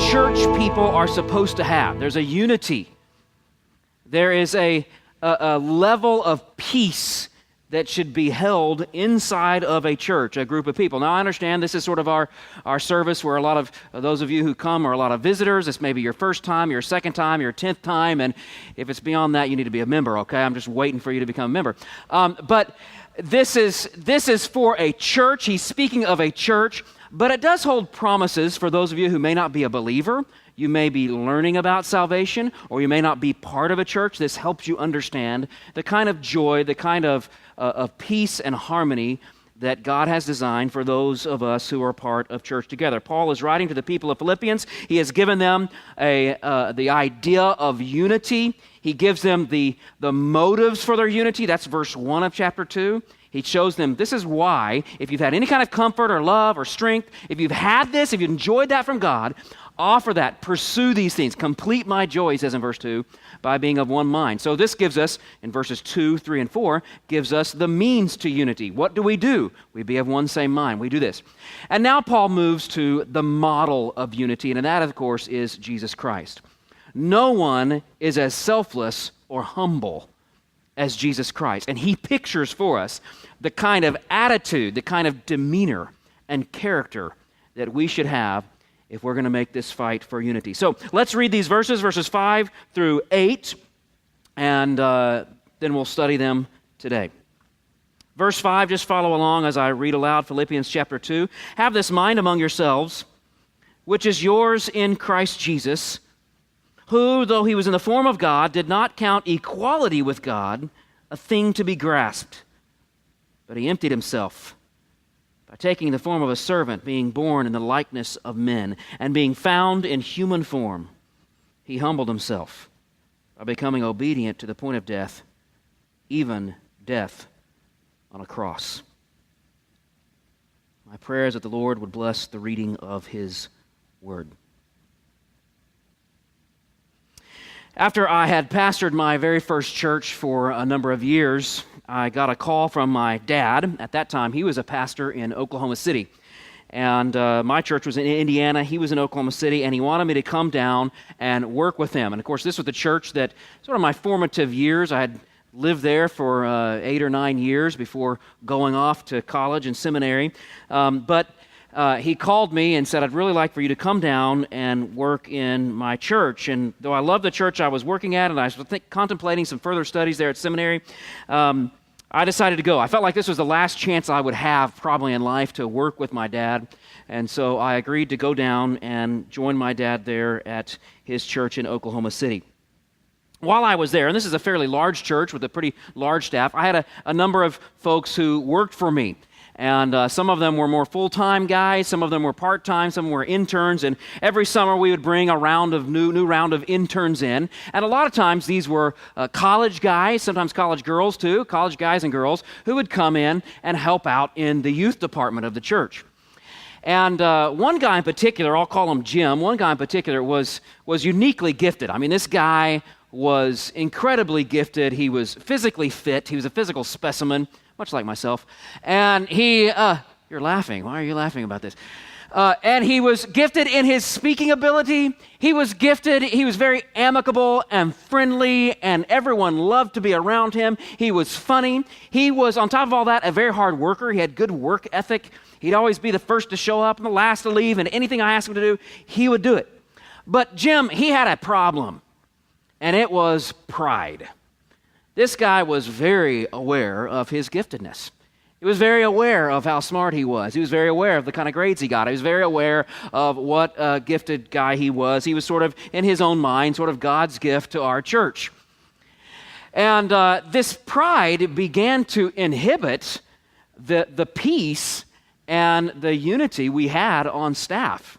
church people are supposed to have. There's a unity. There is a level of peace that should be held inside of a church, a group of people. Now, I understand this is sort of our service where a lot of those of you who come are a lot of visitors. This may be your first time, your second time, your 10th time, and if it's beyond that, you need to be a member, okay? I'm just waiting for you to become a member. But this is for a church. He's speaking of a church, but it does hold promises for those of you who may not be a believer. You may be learning about salvation, or you may not be part of a church. This helps you understand the kind of joy, the kind of peace and harmony that God has designed for those of us who are part of church together. Paul is writing to the people of Philippians. He has given them the idea of unity. He gives them the motives for their unity. That's verse 1 of chapter 2. He shows them this is why, if you've had any kind of comfort or love or strength, if you've had this, if you've enjoyed that from God, offer that, pursue these things, complete my joy, he says in verse 2, by being of one mind. So this gives us, in verses 2, 3, and 4, gives us the means to unity. What do? We be of one same mind. We do this. And now Paul moves to the model of unity, and that, of course, is Jesus Christ. No one is as selfless or humble as Jesus Christ. And he pictures for us the kind of attitude, the kind of demeanor and character that we should have if we're going to make this fight for unity. So let's read these verses 5 through 8, and then we'll study them today. Verse 5, just follow along as I read aloud Philippians chapter 2. Have this mind among yourselves, which is yours in Christ Jesus, who, though he was in the form of God, did not count equality with God a thing to be grasped, but he emptied himself by taking the form of a servant, being born in the likeness of men, and being found in human form, he humbled himself by becoming obedient to the point of death, even death on a cross. My prayer is that the Lord would bless the reading of his word. After I had pastored my very first church for a number of years, I got a call from my dad. At that time, he was a pastor in Oklahoma City. And my church was in Indiana. He was in Oklahoma City, and he wanted me to come down and work with him. And of course, this was the church that, sort of my formative years, I had lived there for 8 or 9 years before going off to college and seminary. But he called me and said, I'd really like for you to come down and work in my church. And though I loved the church I was working at, and I was contemplating some further studies there at seminary, I decided to go. I felt like this was the last chance I would have probably in life to work with my dad. And so I agreed to go down and join my dad there at his church in Oklahoma City. While I was there, and this is a fairly large church with a pretty large staff, I had a number of folks who worked for me. And some of them were more full-time guys, some of them were part-time, some were interns, and every summer we would bring a new round of interns in. And a lot of times these were college guys, sometimes college girls too, college guys and girls, who would come in and help out in the youth department of the church. And one guy in particular, I'll call him Jim, one guy in particular was uniquely gifted. I mean, this guy was incredibly gifted. He was physically fit. He was a physical specimen, much like myself. And you're laughing. Why are you laughing about this? And he was gifted in his speaking ability. He was gifted. He was very amicable and friendly, and everyone loved to be around him. He was funny. He was, on top of all that, a very hard worker. He had good work ethic. He'd always be the first to show up and the last to leave, and anything I asked him to do, he would do it. But Jim, he had a problem, and it was pride. This guy was very aware of his giftedness. He was very aware of how smart he was. He was very aware of the kind of grades he got. He was very aware of what a gifted guy he was. He was sort of, in his own mind, sort of God's gift to our church. And this pride began to inhibit the peace and the unity we had on staff.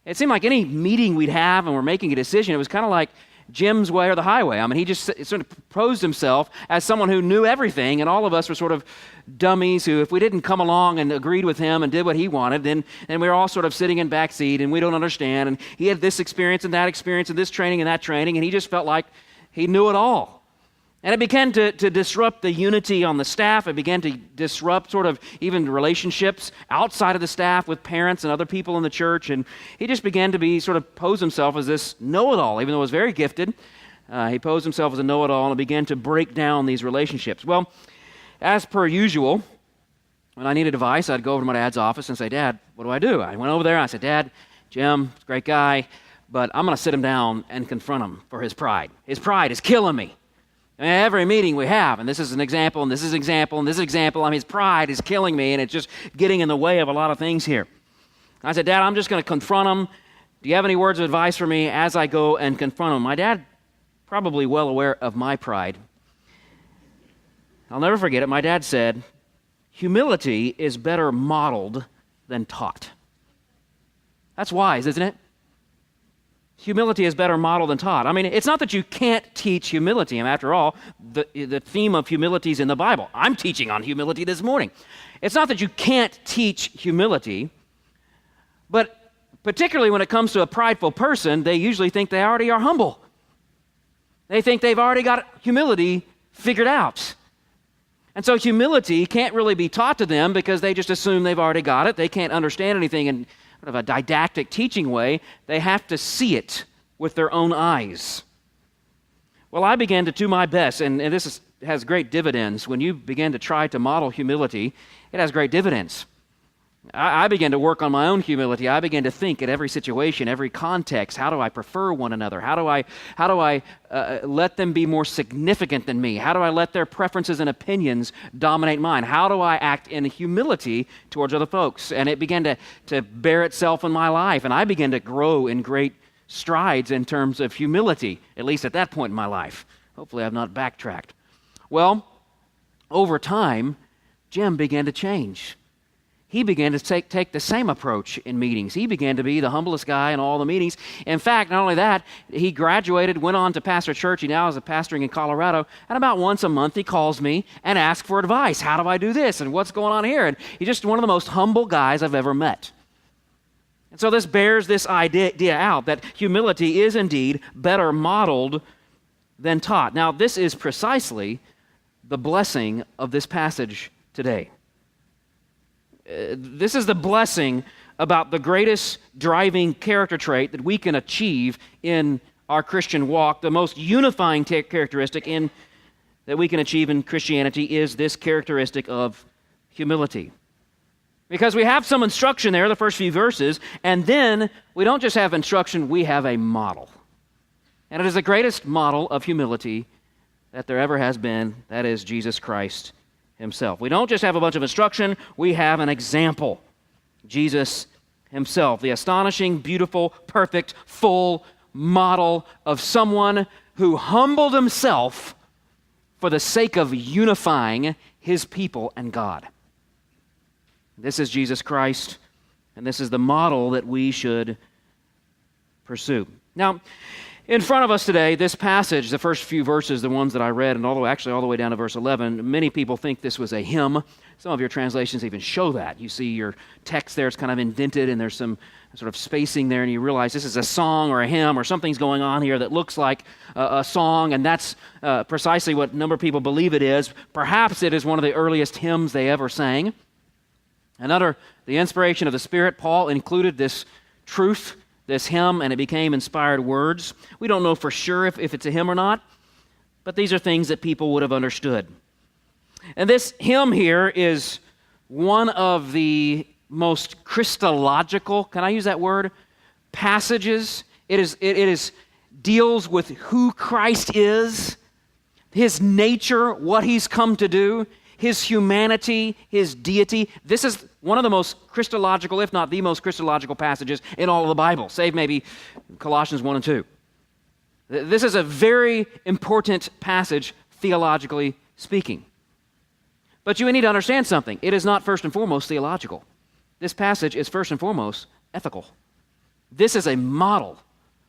It seemed like any meeting we'd have and we're making a decision, it was kind of like Jim's way or the highway. I mean, he just sort of proposed himself as someone who knew everything, and all of us were sort of dummies who, if we didn't come along and agreed with him and did what he wanted, then we were all sort of sitting in backseat, and we don't understand, and he had this experience and that experience and this training and that training, and he just felt like he knew it all. And it began to disrupt the unity on the staff. It began to disrupt sort of even relationships outside of the staff with parents and other people in the church. And he just began to be sort of pose himself as this know-it-all, even though he was very gifted. He posed himself as a know-it-all and began to break down these relationships. Well, as per usual, when I needed advice, I'd go over to my dad's office and say, "Dad, what do I do?" I went over there and I said, "Dad, Jim, he's a great guy, but I'm going to sit him down and confront him for his pride. His pride is killing me. I mean, every meeting we have, and this is an example, and this is an example, and this is an example. I mean, his pride is killing me, and it's just getting in the way of a lot of things here." I said, "Dad, I'm just going to confront him. Do you have any words of advice for me as I go and confront him?" My dad, probably well aware of my pride, I'll never forget it. My dad said, "Humility is better modeled than taught." That's wise, isn't it? Humility is better modeled than taught. I mean, it's not that you can't teach humility. And after all, the theme of humility is in the Bible. I'm teaching on humility this morning. It's not that you can't teach humility, but particularly when it comes to a prideful person, they usually think they already are humble. They think they've already got humility figured out. And so humility can't really be taught to them because they just assume they've already got it. They can't understand anything in sort of a didactic teaching way. They have to see it with their own eyes. Well, I began to do my best, and this has great dividends. When you begin to try to model humility, it has great dividends. I began to work on my own humility. I began to think at every situation, every context, how do I prefer one another? How do I let them be more significant than me? How do I let their preferences and opinions dominate mine? How do I act in humility towards other folks? And it began to bear itself in my life, and I began to grow in great strides in terms of humility, at least at that point in my life. Hopefully I've not backtracked. Well, over time, Jim began to change. He began to take the same approach in meetings. He began to be the humblest guy in all the meetings. In fact, not only that, he graduated, went on to pastor a church. He now is pastoring in Colorado. And about once a month, he calls me and asks for advice. How do I do this? And what's going on here? And he's just one of the most humble guys I've ever met. And so this bears this idea out that humility is indeed better modeled than taught. Now, this is precisely the blessing of this passage today. This is the blessing about the greatest driving character trait that we can achieve in our Christian walk. The most unifying characteristic that we can achieve in Christianity is this characteristic of humility. Because we have some instruction there, the first few verses, and then we don't just have instruction, we have a model. And it is the greatest model of humility that there ever has been, that is Jesus Christ himself. We don't just have a bunch of instruction, we have an example. Jesus himself, the astonishing, beautiful, perfect, full model of someone who humbled himself for the sake of unifying his people and God. This is Jesus Christ, and this is the model that we should pursue. Now, in front of us today, this passage, the first few verses, the ones that I read, and all the way down to verse 11, many people think this was a hymn. Some of your translations even show that. You see your text there is kind of indented, and there's some sort of spacing there, and you realize this is a song or a hymn or something's going on here that looks like a song, and that's precisely what a number of people believe it is. Perhaps it is one of the earliest hymns they ever sang. And under the inspiration of the Spirit, Paul included this truth, this hymn, and it became inspired words. We don't know for sure if it's a hymn or not, but these are things that people would have understood. And this hymn here is one of the most Christological, can I use that word, passages. It deals with who Christ is, his nature, what he's come to do, his humanity, his deity. This is one of the most Christological, if not the most Christological passages in all of the Bible, save maybe Colossians 1 and 2. This is a very important passage, theologically speaking. But you need to understand something. It is not first and foremost theological. This passage is first and foremost ethical. This is a model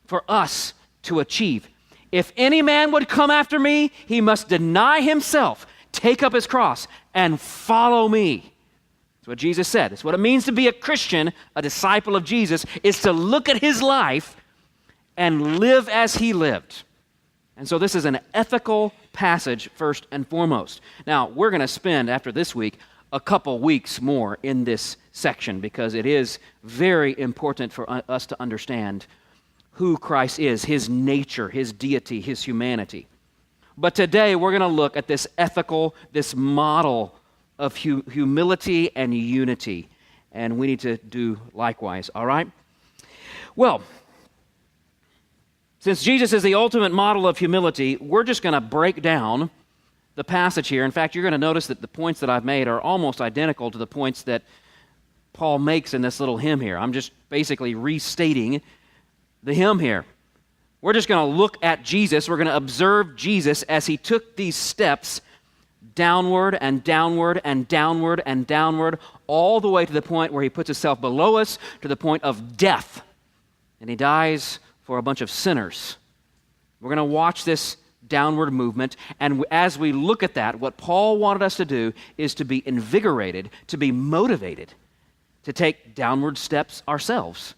for us to achieve. If any man would come after me, he must deny himself, take up his cross, and follow me. That's what Jesus said. It's what it means to be a Christian, a disciple of Jesus, is to look at his life and live as he lived. And so this is an ethical passage first and foremost. Now, we're going to spend, after this week, a couple weeks more in this section because it is very important for us to understand who Christ is, his nature, his deity, his humanity. But today we're going to look at this ethical, this model of humility and unity, and we need to do likewise, all right? Well, since Jesus is the ultimate model of humility, we're just going to break down the passage here. In fact, you're going to notice that the points that I've made are almost identical to the points that Paul makes in this little hymn here. I'm just basically restating the hymn here. We're just going to look at Jesus. We're going to observe Jesus as he took these steps downward and downward and downward and downward, all the way to the point where he puts himself below us, to the point of death. And he dies for a bunch of sinners. We're going to watch this downward movement, and as we look at that, what Paul wanted us to do is to be invigorated, to be motivated, to take downward steps ourselves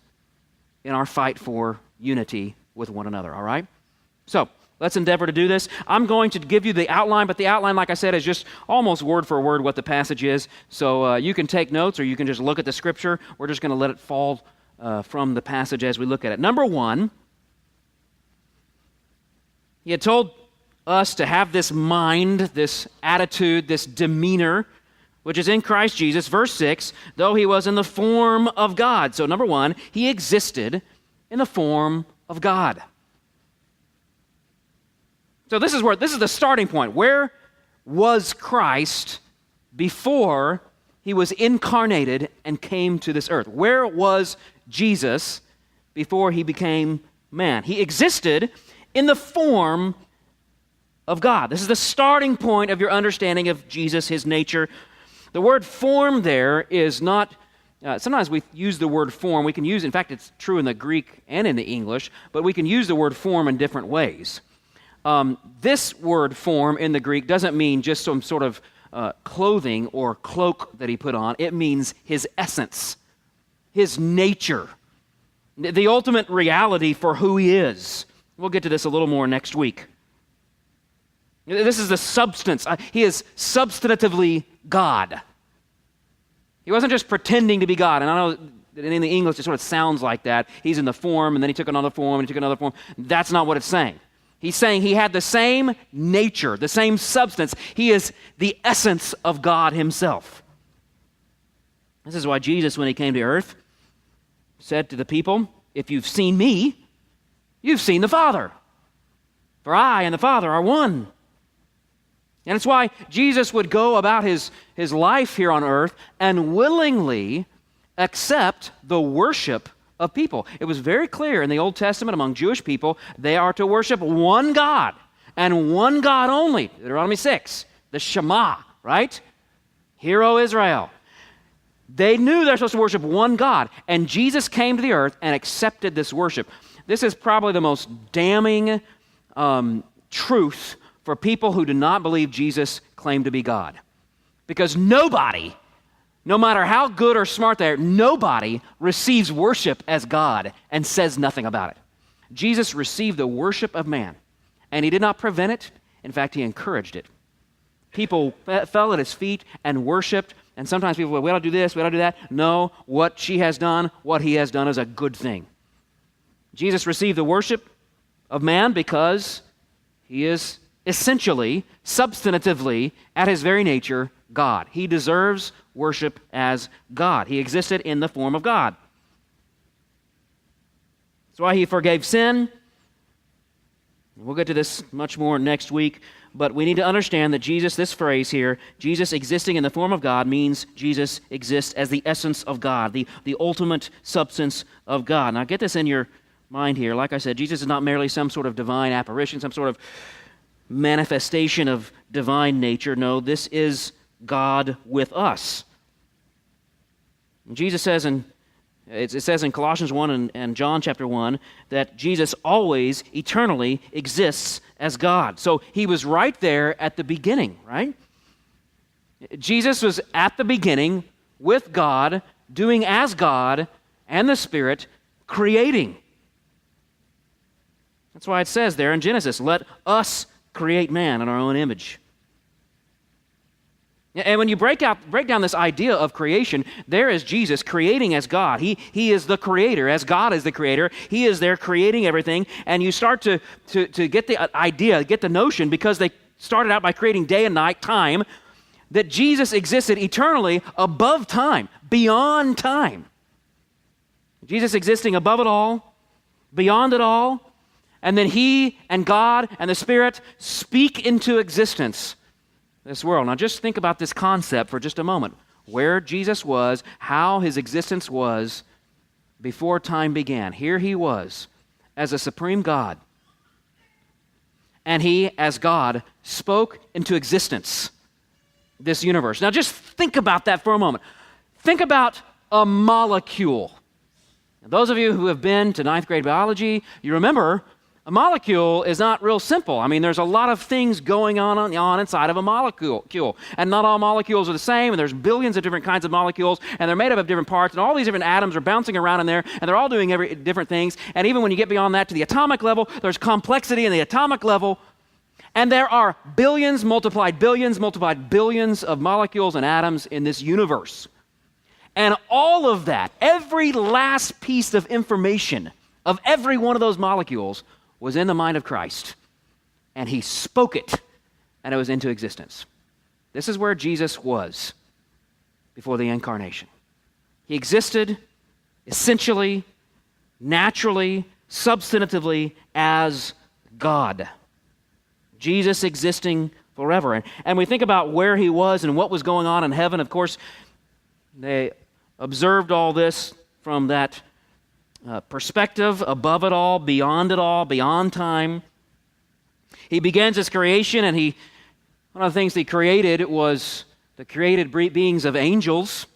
in our fight for unity with one another, all right? So, let's endeavor to do this. I'm going to give you the outline, but the outline, like I said, is just almost word for word what the passage is. So you can take notes or you can just look at the scripture. We're just going to let it fall from the passage as we look at it. Number one, he had told us to have this mind, this attitude, this demeanor, which is in Christ Jesus. Verse 6, though he was in the form of God. So number one, he existed in the form of God. So this is the starting point. Where was Christ before he was incarnated and came to this earth? Where was Jesus before he became man? He existed in the form of God. This is the starting point of your understanding of Jesus, his nature. The word form there is not, sometimes we use the word form. We can use, in fact, it's true in the Greek and in the English, but we can use the word form in different ways. This word form in the Greek doesn't mean just some sort of clothing or cloak that he put on. It means his essence, his nature, the ultimate reality for who he is. We'll get to this a little more next week. This is the substance. He is substantively God. He wasn't just pretending to be God. And I know that in the English it sort of sounds like that. He's in the form, and then he took another form, and he took another form. That's not what it's saying. He's saying he had the same nature, the same substance. He is the essence of God himself. This is why Jesus, when he came to earth, said to the people, if you've seen me, you've seen the Father. For I and the Father are one. And it's why Jesus would go about his life here on earth and willingly accept the worship of people. It was very clear in the Old Testament among Jewish people, they are to worship one God and one God only. Deuteronomy 6, the Shema, right? Hear, O Israel. They knew they're supposed to worship one God, and Jesus came to the earth and accepted this worship. This is probably the most damning truth for people who do not believe Jesus claimed to be God. Because nobody, no matter how good or smart they are, nobody receives worship as God and says nothing about it. Jesus received the worship of man, and he did not prevent it. In fact, he encouraged it. People fell at his feet and worshiped, and sometimes people went, we ought to do this, we ought to do that. No, what she has done, what he has done is a good thing. Jesus received the worship of man because he is essentially, substantively, at his very nature, God. He deserves worship as God. He existed in the form of God. That's why he forgave sin. We'll get to this much more next week, but we need to understand that Jesus, this phrase here, Jesus existing in the form of God, means Jesus exists as the essence of God, the ultimate substance of God. Now get this in your mind here. Like I said, Jesus is not merely some sort of divine apparition, some sort of manifestation of divine nature. No, this is God with us. Jesus says it says in Colossians 1 and John chapter 1 that Jesus always, eternally exists as God. So he was right there at the beginning, right? Jesus was at the beginning with God, doing as God and the Spirit, creating. That's why it says there in Genesis, let us create man in our own image. And when you break down this idea of creation, there is Jesus creating as God. He is the creator, as God is the creator. He is there creating everything, and you start to get the idea, get the notion, because they started out by creating day and night, time, that Jesus existed eternally above time, beyond time. Jesus existing above it all, beyond it all, and then He and God and the Spirit speak into existence this world. Now just think about this concept for just a moment. Where Jesus was, how His existence was before time began. Here He was as a supreme God. And He, as God, spoke into existence this universe. Now just think about that for a moment. Think about a molecule. Now, those of you who have been to ninth grade biology, you remember a molecule is not real simple. I mean, there's a lot of things going on inside of a molecule. And not all molecules are the same, and there's billions of different kinds of molecules, and they're made up of different parts, and all these different atoms are bouncing around in there, and they're all doing different things. And even when you get beyond that to the atomic level, there's complexity in the atomic level. And there are billions multiplied billions of molecules and atoms in this universe. And all of that, every last piece of information of every one of those molecules was in the mind of Christ. And He spoke it, and it was into existence. This is where Jesus was before the incarnation. He existed essentially, naturally, substantively as God. Jesus existing forever. And we think about where He was and what was going on in heaven. Of course, they observed all this from that perspective, above it all, beyond time. He begins His creation, and one of the things He created was the created beings of angels,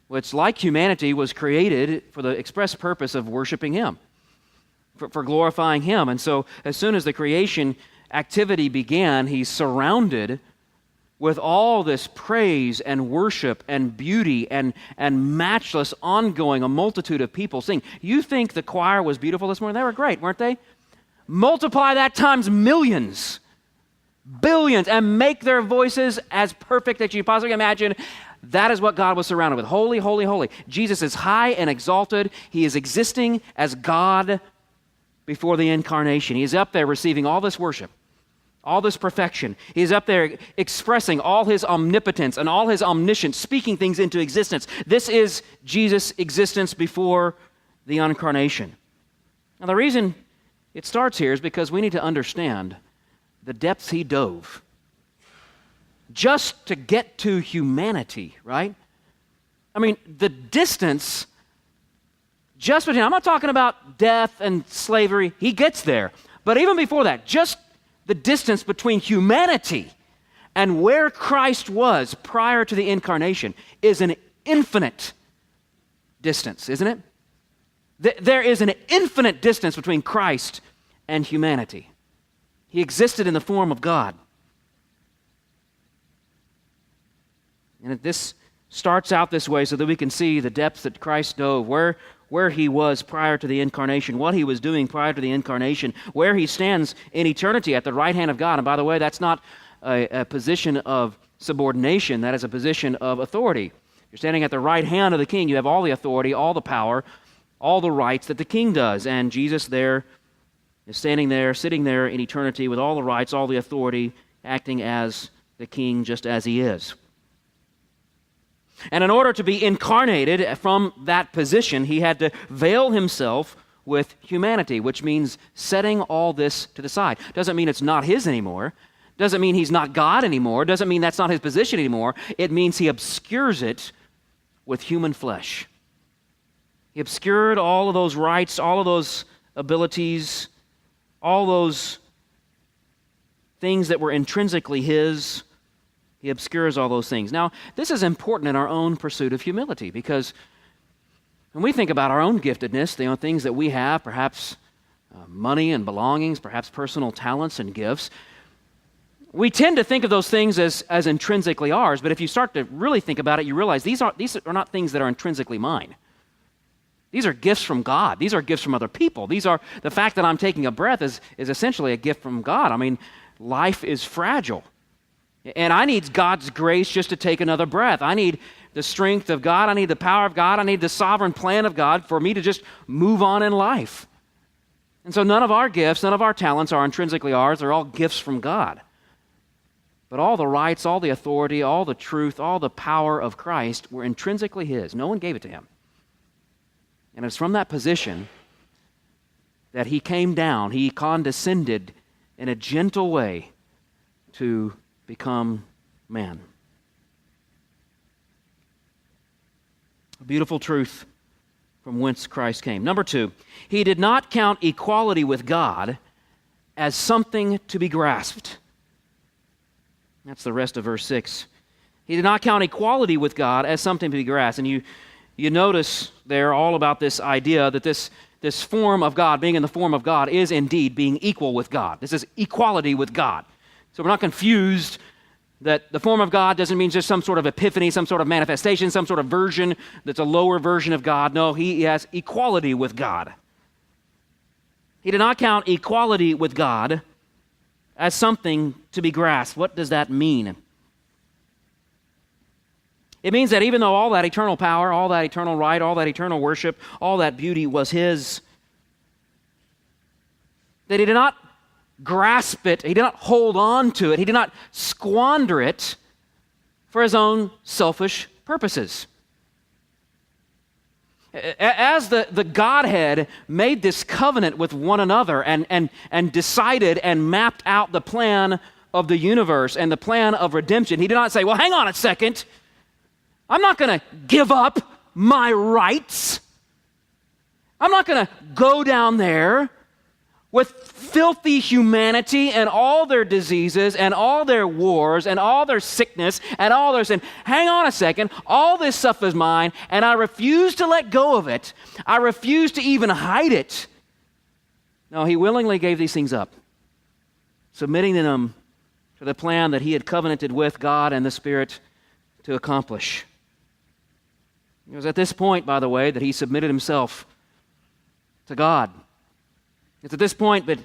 which, like humanity, was created for the express purpose of worshiping Him, for glorifying Him. And so as soon as the creation activity began, He's surrounded with all this praise and worship and beauty and matchless ongoing, a multitude of people sing. You think the choir was beautiful this morning? They were great, weren't they? Multiply that times millions, billions, and make their voices as perfect as you possibly imagine. That is what God was surrounded with. Holy, holy, holy. Jesus is high and exalted. He is existing as God before the incarnation. He is up there receiving all this worship, all this perfection. He is up there expressing all His omnipotence and all His omniscience, speaking things into existence. This is Jesus' existence before the incarnation. Now, the reason it starts here is because we need to understand the depths He dove just to get to humanity, right? I mean, the distance just between, I'm not talking about death and slavery. He gets there. But even before that, just the distance between humanity and where Christ was prior to the incarnation is an infinite distance, isn't it? There is an infinite distance between Christ and humanity. He existed in the form of God. And this starts out this way so that we can see the depths that Christ dove, where He was prior to the incarnation, what He was doing prior to the incarnation, where He stands in eternity at the right hand of God. And by the way, that's not a position of subordination. That is a position of authority. You're standing at the right hand of the King. You have all the authority, all the power, all the rights that the King does. And Jesus there is standing there, sitting there in eternity with all the rights, all the authority, acting as the King just as He is. And in order to be incarnated from that position, He had to veil Himself with humanity, which means setting all this to the side. Doesn't mean it's not His anymore. Doesn't mean He's not God anymore. Doesn't mean that's not His position anymore. It means He obscures it with human flesh. He obscured all of those rights, all of those abilities, all those things that were intrinsically His. He obscures all those things. Now, this is important in our own pursuit of humility, because when we think about our own giftedness, the things that we have, perhaps money and belongings, perhaps personal talents and gifts, we tend to think of those things as intrinsically ours, but if you start to really think about it, you realize these are not things that are intrinsically mine. These are gifts from God. These are gifts from other people. The fact that I'm taking a breath is essentially a gift from God. I mean, life is fragile. And I need God's grace just to take another breath. I need the strength of God. I need the power of God. I need the sovereign plan of God for me to just move on in life. And so none of our gifts, none of our talents are intrinsically ours. They're all gifts from God. But all the rights, all the authority, all the truth, all the power of Christ were intrinsically His. No one gave it to Him. And it's from that position that He came down, He condescended in a gentle way to become man. A beautiful truth from whence Christ came. Number 2, He did not count equality with God as something to be grasped. That's the rest of verse 6. He did not count equality with God as something to be grasped. And you notice there all about this idea that this form of God, being in the form of God, is indeed being equal with God. This is equality with God. So we're not confused that the form of God doesn't mean just some sort of epiphany, some sort of manifestation, some sort of version that's a lower version of God. No, He has equality with God. He did not count equality with God as something to be grasped. What does that mean? It means that even though all that eternal power, all that eternal right, all that eternal worship, all that beauty was His, that He did not grasp it, He did not hold on to it, He did not squander it for His own selfish purposes. As the Godhead made this covenant with one another and decided and mapped out the plan of the universe and the plan of redemption, He did not say, well, hang on a second, I'm not going to give up my rights. I'm not going to go down there with filthy humanity and all their diseases and all their wars and all their sickness and all their sin. Hang on a second, all this stuff is mine, and I refuse to let go of it. I refuse to even hide it. No, He willingly gave these things up, submitting them to the plan that He had covenanted with God and the Spirit to accomplish. It was at this point, by the way, that He submitted Himself to God. It's at this point that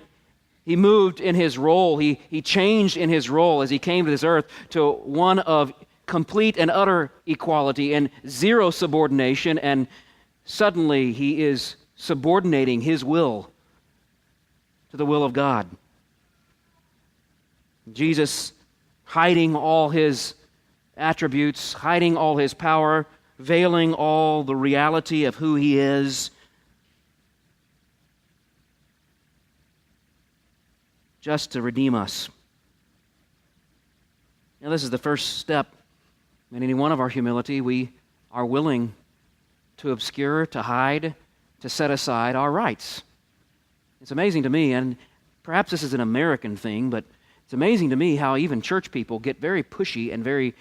He moved in His role, He changed in His role as He came to this earth to one of complete and utter equality and zero subordination, and suddenly He is subordinating His will to the will of God. Jesus, hiding all His attributes, hiding all His power, veiling all the reality of who He is, just to redeem us. Now, this is the first step in any one of our humility. We are willing to obscure, to hide, to set aside our rights. It's amazing to me, and perhaps this is an American thing, but it's amazing to me how even church people get very pushy and very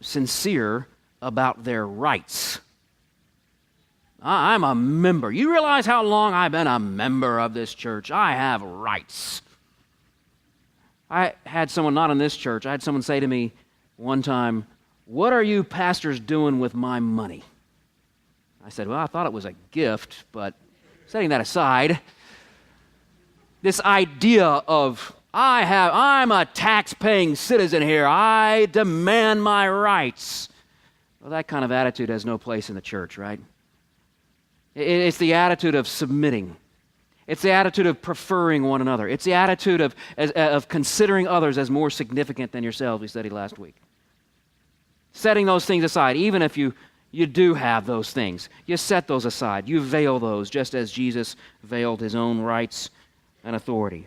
sincere about their rights. I'm a member. You realize how long I've been a member of this church? I have rights. I had someone, not in this church, I had someone say to me one time, "What are you pastors doing with my money?" I said, "Well, I thought it was a gift, but setting that aside, this idea of I'm a tax-paying citizen here, I demand my rights." Well, that kind of attitude has no place in the church, right? It's the attitude of submitting. It's the attitude of preferring one another. It's the attitude of considering others as more significant than yourselves, we studied last week. Setting those things aside, even if you do have those things, you set those aside. You veil those, just as Jesus veiled His own rights and authority.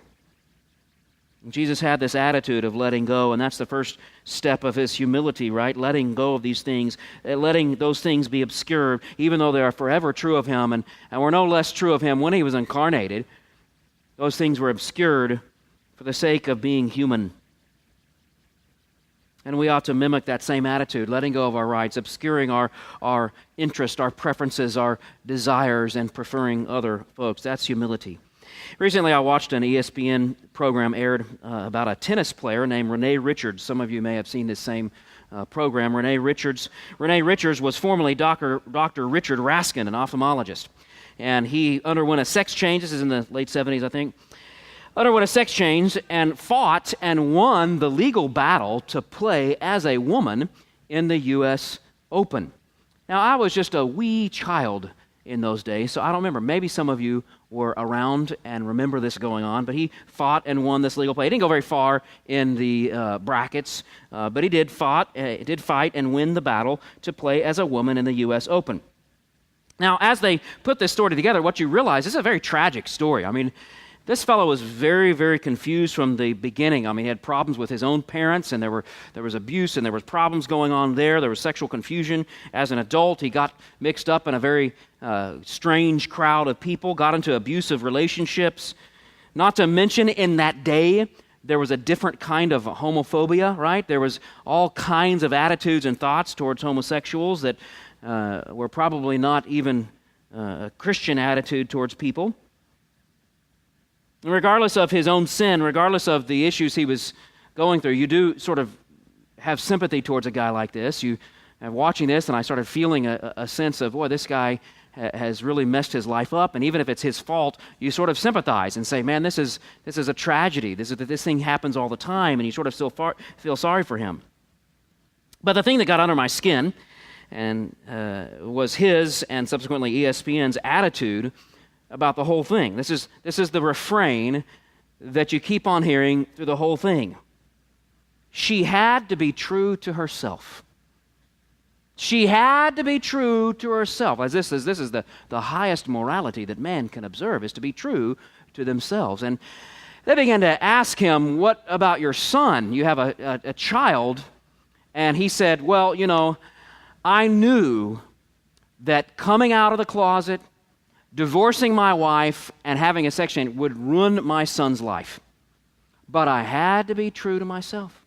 Jesus had this attitude of letting go, and that's the first step of His humility, right? Letting go of these things, letting those things be obscured, even though they are forever true of Him, and were no less true of Him when He was incarnated. Those things were obscured for the sake of being human. And we ought to mimic that same attitude, letting go of our rights, obscuring our interest, our preferences, our desires, and preferring other folks. That's humility. Recently, I watched an ESPN program aired about a tennis player named Renee Richards. Some of you may have seen this same program, Renee Richards. Renee Richards was formerly Dr. Richard Raskin, an ophthalmologist. And he underwent a sex change. This is in the late 70s, I think. Underwent a sex change and fought and won the legal battle to play as a woman in the U.S. Open. Now, I was just a wee child in those days, so I don't remember. Maybe some of you were around and remember this going on, but he fought and won this legal play. He didn't go very far in the brackets, but he did fight and win the battle to play as a woman in the U.S. Open. Now, as they put this story together, what you realize is a very tragic story. I mean, this fellow was very, very confused from the beginning. I mean, he had problems with his own parents, and there was abuse, and there was problems going on there. There was sexual confusion. As an adult, he got mixed up in a very strange crowd of people, got into abusive relationships. Not to mention, in that day, there was a different kind of homophobia, right? There was all kinds of attitudes and thoughts towards homosexuals that were probably not even a Christian attitude towards people. Regardless of his own sin, regardless of the issues he was going through, you do sort of have sympathy towards a guy like this. Watching this, and I started feeling a sense of, boy, this guy has really messed his life up, and even if it's his fault, you sort of sympathize and say, man, this is a tragedy. This thing happens all the time, and you sort of still feel sorry for him. But the thing that got under my skin and was his and subsequently ESPN's attitude about the whole thing. This is the refrain that you keep on hearing through the whole thing. She had to be true to herself. She had to be true to herself. As this is the highest morality that man can observe, is to be true to themselves. And they began to ask him, what about your son? You have a child. And he said, well, I knew that coming out of the closet, divorcing my wife, and having a sex change would ruin my son's life. But I had to be true to myself.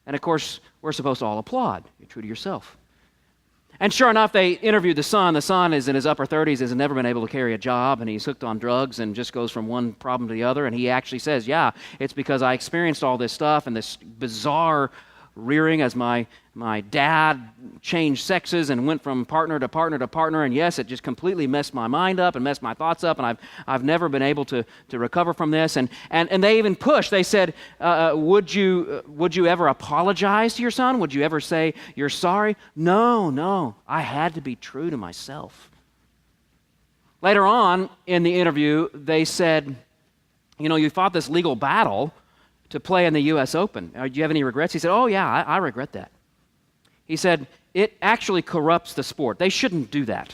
And of course, we're supposed to all applaud. You're true to yourself. And sure enough, they interviewed the son. The son is in his upper 30s, has never been able to carry a job, and he's hooked on drugs and just goes from one problem to the other. And he actually says, yeah, it's because I experienced all this stuff and this bizarre rearing as my dad changed sexes and went from partner to partner to partner, and yes, it just completely messed my mind up and messed my thoughts up, and I've never been able to recover from this. And they even pushed. They said, would you ever apologize to your son? Would you ever say you're sorry? No, I had to be true to myself. Later on in the interview, they said, you fought this legal battle to play in the U.S. Open. Do you have any regrets? He said, oh yeah, I regret that. He said, it actually corrupts the sport. They shouldn't do that.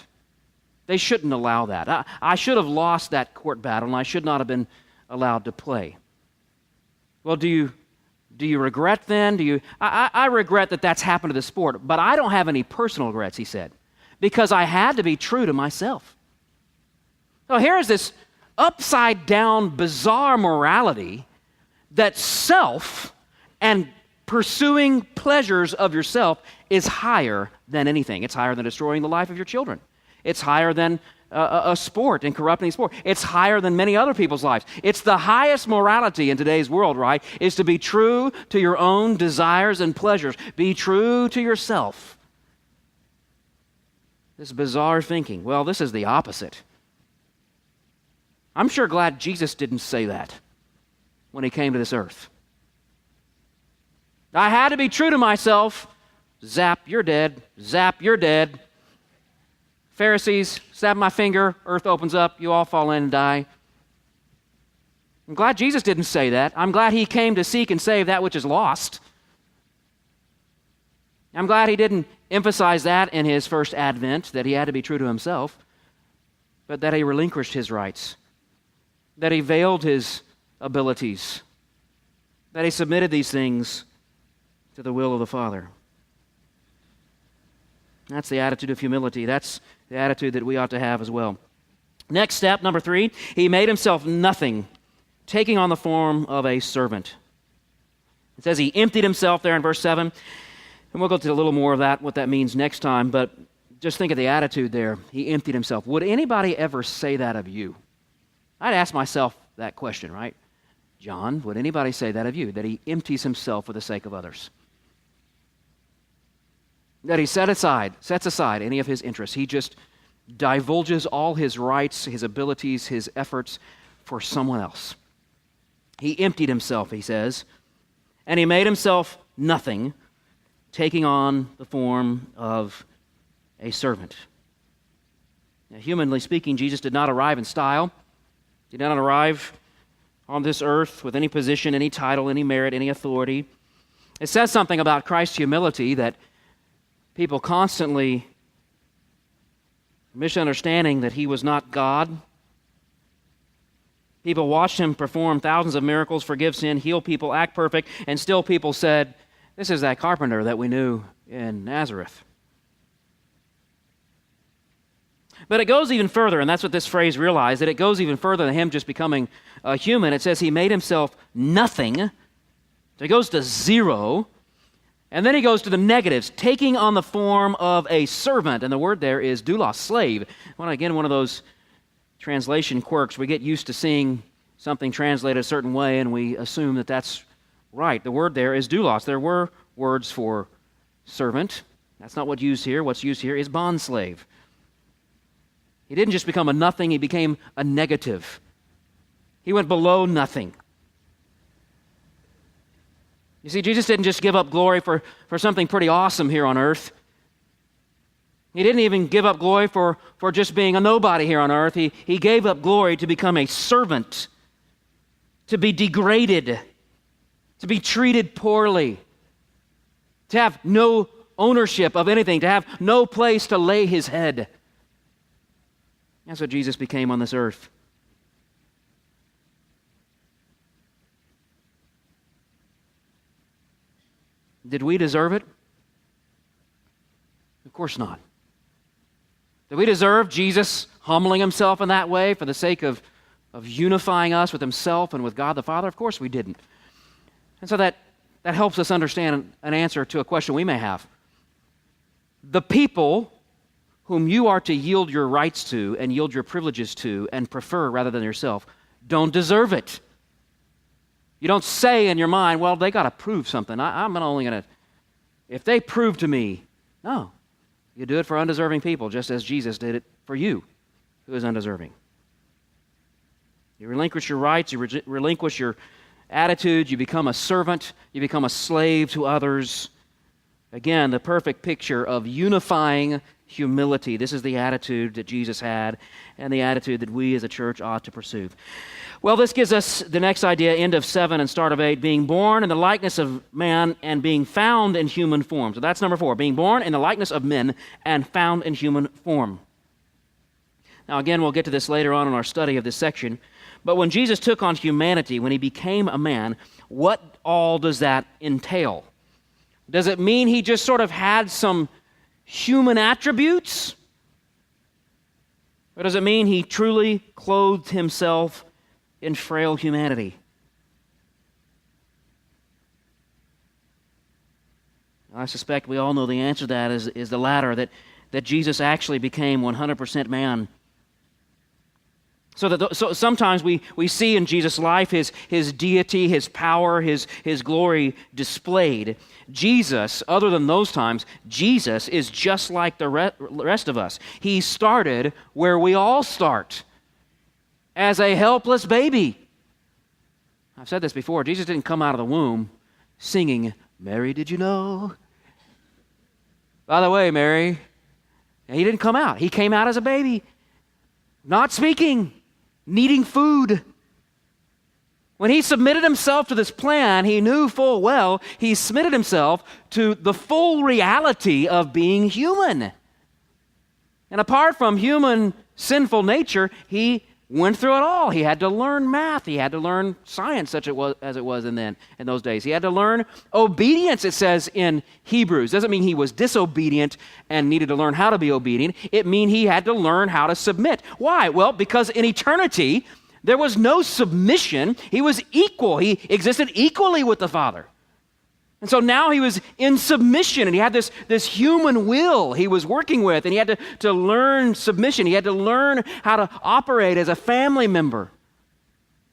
They shouldn't allow that. I should have lost that court battle, and I should not have been allowed to play. Well, do you regret then? I regret that that's happened to the sport, but I don't have any personal regrets, he said, because I had to be true to myself. So here is this upside-down, bizarre morality that self and pursuing pleasures of yourself is higher than anything. It's higher than destroying the life of your children. It's higher than a sport and corrupting sport. It's higher than many other people's lives. It's the highest morality in today's world, right? Is to be true to your own desires and pleasures. Be true to yourself. This bizarre thinking. Well, this is the opposite. I'm sure glad Jesus didn't say that when he came to this earth. I had to be true to myself. Zap, you're dead. Zap, you're dead. Pharisees, stab my finger, earth opens up, you all fall in and die. I'm glad Jesus didn't say that. I'm glad he came to seek and save that which is lost. I'm glad he didn't emphasize that in his first advent, that he had to be true to himself, but that he relinquished his rights, that he veiled his abilities, that he submitted these things to the will of the Father. That's the attitude of humility. That's the attitude that we ought to have as well. Next step, number 3, he made himself nothing, taking on the form of a servant. It says he emptied himself there in verse 7, and we'll go to a little more of that, what that means next time, but just think of the attitude there. He emptied himself. Would anybody ever say that of you? I'd ask myself that question, right? John, would anybody say that of you, that he empties himself for the sake of others? that he sets aside any of his interests. He just divulges all his rights, his abilities, his efforts for someone else. He emptied himself, he says, and he made himself nothing, taking on the form of a servant. Now, humanly speaking, Jesus did not arrive in style. He did not arrive on this earth with any position, any title, any merit, any authority. It says something about Christ's humility that people constantly misunderstanding that he was not God. People watched him perform thousands of miracles, forgive sin, heal people, act perfect, and still people said, "This is that carpenter that we knew in Nazareth." But it goes even further, and that's what this phrase realized, that it goes even further than him just becoming a human. It says he made himself nothing. So he goes to zero, and then he goes to the negatives, taking on the form of a servant, and the word there is doulos, slave. Well, again, one of those translation quirks. We get used to seeing something translated a certain way, and we assume that that's right. The word there is doulos. There were words for servant. That's not what's used here. What's used here is bondslave. He didn't just become a nothing, he became a negative. He went below nothing. You see, Jesus didn't just give up glory for something pretty awesome here on earth. He didn't even give up glory for just being a nobody here on earth. He gave up glory to become a servant, to be degraded, to be treated poorly, to have no ownership of anything, to have no place to lay his head. That's what Jesus became on this earth. Did we deserve it? Of course not. Did we deserve Jesus humbling himself in that way for the sake of unifying us with himself and with God the Father? Of course we didn't. And so that helps us understand an answer to a question we may have. The people whom you are to yield your rights to and yield your privileges to and prefer rather than yourself don't deserve it. You don't say in your mind, well, they got to prove something. I'm only going to, if they prove to me, no. You do it for undeserving people, just as Jesus did it for you, who is undeserving. You relinquish your rights, you relinquish your attitude, you become a servant, you become a slave to others. Again, the perfect picture of unifying humility. This is the attitude that Jesus had and the attitude that we as a church ought to pursue. Well, this gives us the next idea, end of 7 and start of 8, being born in the likeness of man and being found in human form. So that's number 4, being born in the likeness of men and found in human form. Now again, we'll get to this later on in our study of this section, but when Jesus took on humanity, when he became a man, what all does that entail? Does it mean he just sort of had some human attributes? Or does it mean he truly clothed himself in frail humanity? I suspect we all know the answer to that is the latter, that Jesus actually became 100% man. So sometimes we see in Jesus' life his deity, his power, his glory displayed. Jesus, other than those times, Jesus is just like the rest of us. He started where we all start, as a helpless baby. I've said this before. Jesus didn't come out of the womb singing, "Mary, did you know? By the way, Mary," he didn't come out. He came out as a baby, not speaking, needing food. When he submitted himself to this plan, he knew full well he submitted himself to the full reality of being human. And apart from human sinful nature, he went through it all. He had to learn math. He had to learn science, such as it was in those days. He had to learn obedience, it says in Hebrews. Doesn't mean he was disobedient and needed to learn how to be obedient. It means he had to learn how to submit. Why? Well, because in eternity, there was no submission. He was equal. He existed equally with the Father. And so now he was in submission, and he had this human will he was working with, and he had to learn submission. He had to learn how to operate as a family member.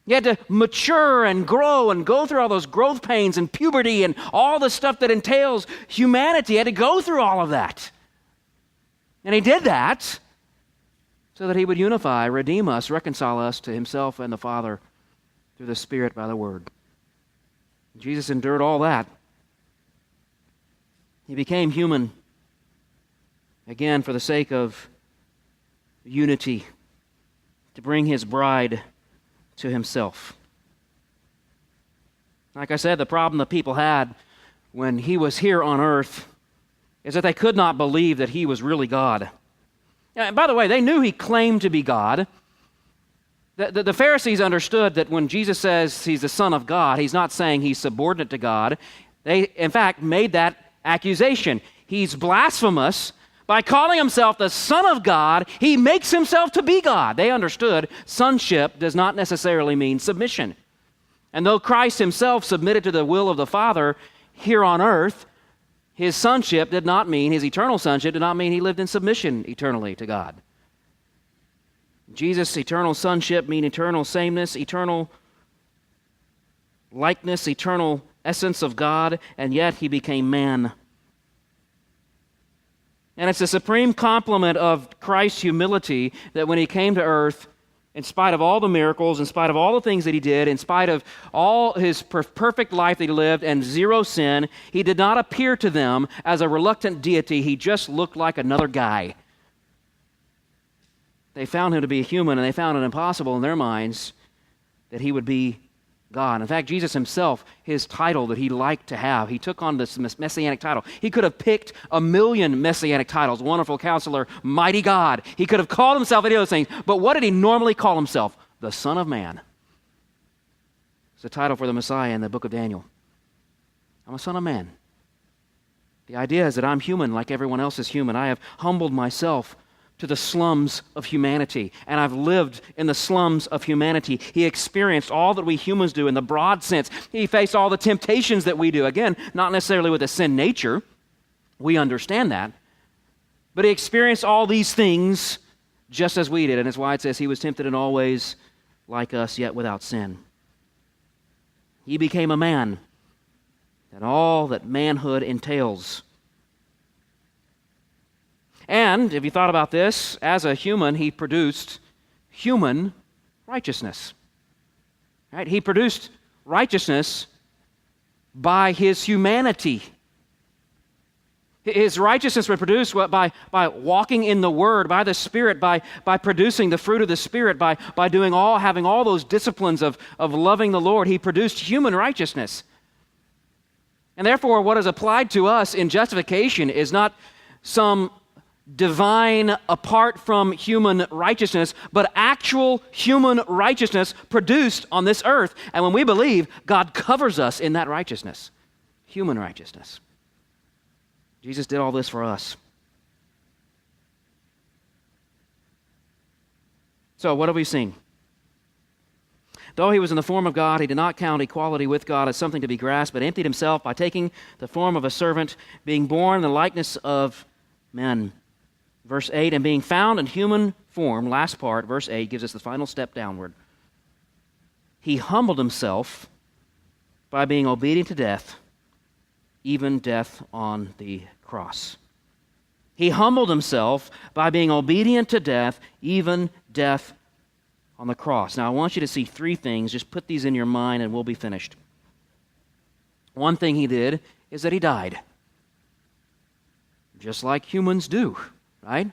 He had to mature and grow and go through all those growth pains and puberty and all the stuff that entails humanity. He had to go through all of that. And he did that so that he would unify, redeem us, reconcile us to himself and the Father through the Spirit by the Word. Jesus endured all that. He became human, again, for the sake of unity, to bring his bride to himself. Like I said, the problem the people had when he was here on earth is that they could not believe that he was really God. And by the way, they knew he claimed to be God. The Pharisees understood that when Jesus says he's the Son of God, he's not saying he's subordinate to God. They, in fact, made that accusation. He's blasphemous. By calling himself the Son of God, he makes himself to be God. They understood sonship does not necessarily mean submission. And though Christ himself submitted to the will of the Father here on earth, his sonship did not mean, his eternal sonship did not mean he lived in submission eternally to God. Jesus' eternal sonship means eternal sameness, eternal likeness, eternal essence of God, and yet he became man. And it's the supreme compliment of Christ's humility that when he came to earth, in spite of all the miracles, in spite of all the things that he did, in spite of all his perfect life that he lived and zero sin, he did not appear to them as a reluctant deity. He just looked like another guy. They found him to be a human, and they found it impossible in their minds that he would be God. In fact, Jesus himself, his title that he liked to have, he took on this messianic title. He could have picked 1,000,000 messianic titles, Wonderful Counselor, Mighty God. He could have called himself any of those things, but what did he normally call himself? The Son of Man. It's the title for the Messiah in the book of Daniel. I'm a son of man. The idea is that I'm human like everyone else is human. I have humbled myself to the slums of humanity, and I've lived in the slums of humanity. He experienced all that we humans do in the broad sense. He faced all the temptations that we do. Again, not necessarily with a sin nature. We understand that. But he experienced all these things just as we did, and that's why it says he was tempted in all ways like us, yet without sin. He became a man, and all that manhood entails. And, if you thought about this, as a human, he produced human righteousness. Right? He produced righteousness by his humanity. His righteousness was produced by walking in the Word, by the Spirit, by producing the fruit of the Spirit, by having all those disciplines of loving the Lord. He produced human righteousness. And therefore, what is applied to us in justification is not some divine apart from human righteousness, but actual human righteousness produced on this earth. And when we believe, God covers us in that righteousness, human righteousness. Jesus did all this for us. So what have we seen? Though he was in the form of God, he did not count equality with God as something to be grasped, but emptied himself by taking the form of a servant, being born in the likeness of men. Verse 8, and being found in human form, last part, verse 8, gives us the final step downward. He humbled himself by being obedient to death, even death on the cross. He humbled himself by being obedient to death, even death on the cross. Now, I want you to see three things. Just put these in your mind and we'll be finished. One thing he did is that he died. Just like humans do. Right?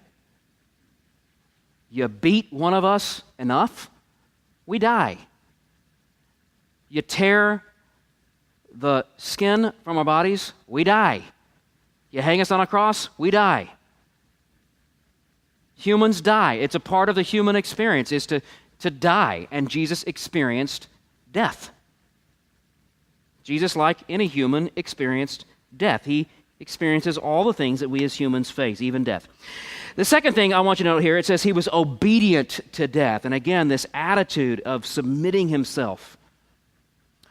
You beat one of us enough, we die. You tear the skin from our bodies, we die. You hang us on a cross, we die. Humans die. It's a part of the human experience, is to die. And Jesus experienced death. Jesus, like any human, experienced death. He experiences all the things that we as humans face, even death. The second thing I want you to note here, it says he was obedient to death. And again, this attitude of submitting himself.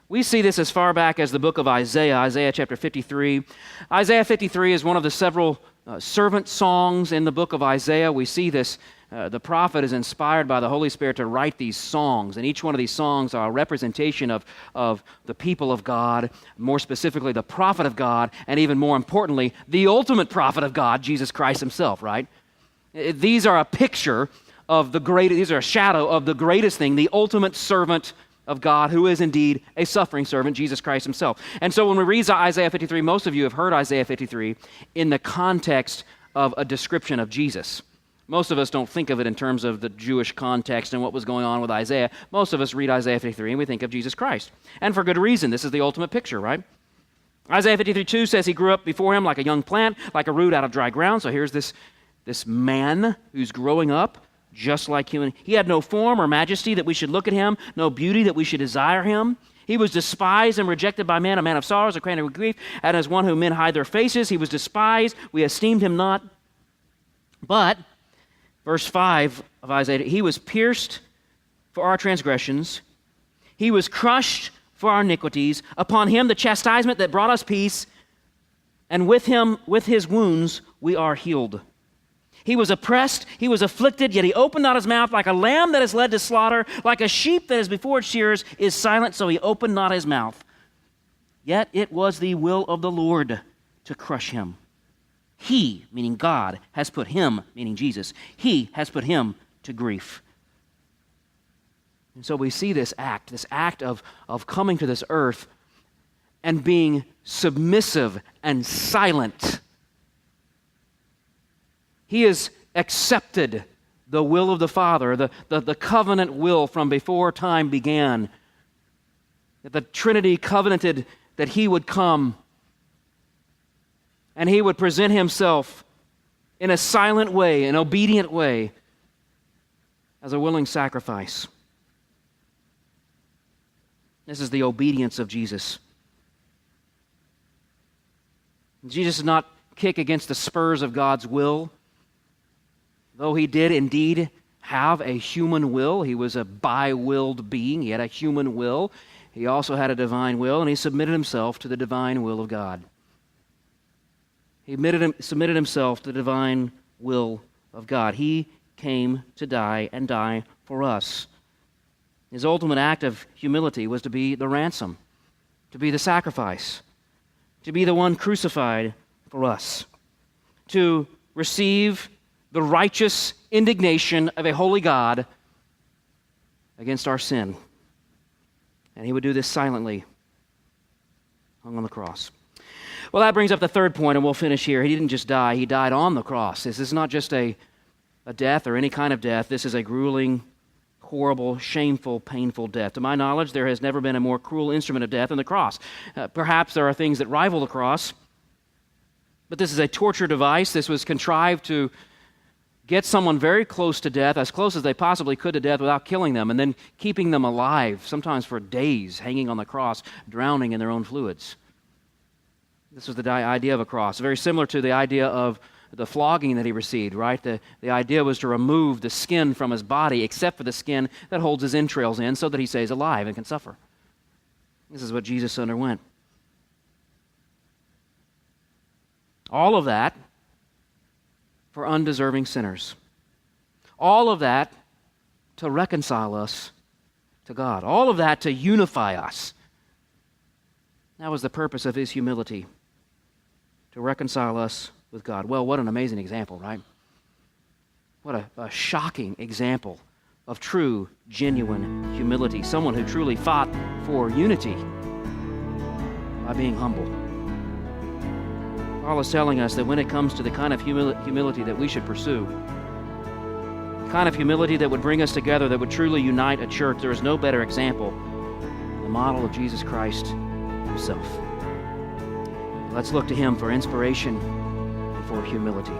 We see this as far back as the book of Isaiah, Isaiah chapter 53. Isaiah 53 is one of the several servant songs in the book of Isaiah. We see this the prophet is inspired by the Holy Spirit to write these songs, and each one of these songs are a representation of the people of God, more specifically the prophet of God, and even more importantly, the ultimate prophet of God, Jesus Christ himself, right? These are a picture of these are a shadow of the greatest thing, the ultimate servant of God, who is indeed a suffering servant, Jesus Christ himself. And so when we read Isaiah 53, most of you have heard Isaiah 53 in the context of a description of Jesus. Most of us don't think of it in terms of the Jewish context and what was going on with Isaiah. Most of us read Isaiah 53 and we think of Jesus Christ. And for good reason. This is the ultimate picture, right? Isaiah 53:2 says he grew up before him like a young plant, like a root out of dry ground. So here's this man who's growing up just like human. He had no form or majesty that we should look at him, no beauty that we should desire him. He was despised and rejected by men, a man of sorrows, acquainted with grief, and as one whom men hide their faces. He was despised. We esteemed him not. But verse 5 of Isaiah, he was pierced for our transgressions. He was crushed for our iniquities. Upon him the chastisement that brought us peace, and with his wounds, we are healed. He was oppressed, he was afflicted, yet he opened not his mouth. Like a lamb that is led to slaughter, like a sheep that is before its shearers is silent, so he opened not his mouth. Yet it was the will of the Lord to crush him. He, meaning God, has put him, meaning Jesus, he has put him to grief. And so we see this act of coming to this earth and being submissive and silent. He has accepted the will of the Father, the covenant will from before time began. That the Trinity covenanted that he would come and he would present himself in a silent way, an obedient way, as a willing sacrifice. This is the obedience of Jesus. Jesus did not kick against the spurs of God's will. Though he did indeed have a human will, he was a bi-willed being, he had a human will, he also had a divine will, and he submitted himself to the divine will of God. He submitted himself to the divine will of God. He came to die and die for us. His ultimate act of humility was to be the ransom, to be the sacrifice, to be the one crucified for us, to receive the righteous indignation of a holy God against our sin. And he would do this silently, hung on the cross. Well, that brings up the third point, and we'll finish here. He didn't just die, he died on the cross. This is not just a death or any kind of death. This is a grueling, horrible, shameful, painful death. To my knowledge, there has never been a more cruel instrument of death than the cross. Perhaps there are things that rival the cross, but this is a torture device. This was contrived to get someone very close to death, as close as they possibly could to death without killing them, and then keeping them alive, sometimes for days, hanging on the cross, drowning in their own fluids. This was the idea of a cross, very similar to the idea of the flogging that he received, right? The idea was to remove the skin from his body, except for the skin that holds his entrails in, so that he stays alive and can suffer. This is what Jesus underwent. All of that for undeserving sinners. All of that to reconcile us to God. All of that to unify us. That was the purpose of his humility, to reconcile us with God. Well, what an amazing example, right? What a shocking example of true, genuine humility. Someone who truly fought for unity by being humble. Paul is telling us that when it comes to the kind of humility that we should pursue, the kind of humility that would bring us together, that would truly unite a church, there is no better example than the model of Jesus Christ himself. Let's look to him for inspiration and for humility.